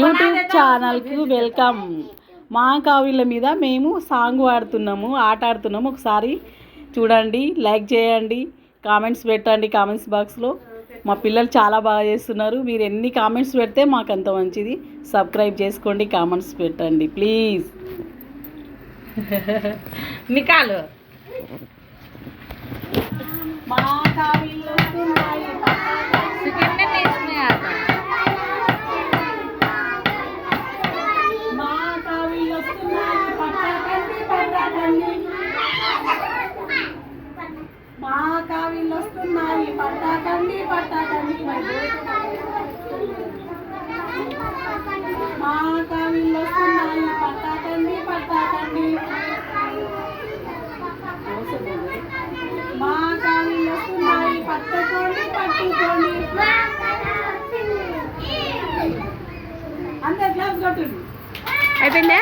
YouTube ఛానల్కి welcome. మా కావిళ్ళ మీద మేము సాంగ్ పాడుతున్నాము, ఆట ఆడుతున్నాము. ఒకసారి చూడండి, లైక్ చేయండి, కామెంట్స్ పెట్టండి కామెంట్స్ బాక్స్లో. మా పిల్లలు చాలా బాగా చేస్తున్నారు. మీరు ఎన్ని కామెంట్స్ పెడితే మాకు అంత మంచిది. సబ్స్క్రైబ్ చేసుకోండి, కామెంట్స్ పెట్టండి ప్లీజ్. నికాలు మా కావిళ్ళు వస్తున్నాయి, మా కావిళ్ళు వస్తున్నాయి, పట్టాకండి పట్టాకండి. మా కావిళ్ళు వస్తున్నాయి, పట్టాకండి పట్టాకండి. మా కావిళ్ళు వస్తున్నాయి, పట్టాకండి పట్టాకండి. మా కావిళ్ళు వస్తున్నాయి, పట్టుకోండి పట్టుకోండి. అంతే క్లాస్ కొట్టింది. అయిపోయిందా?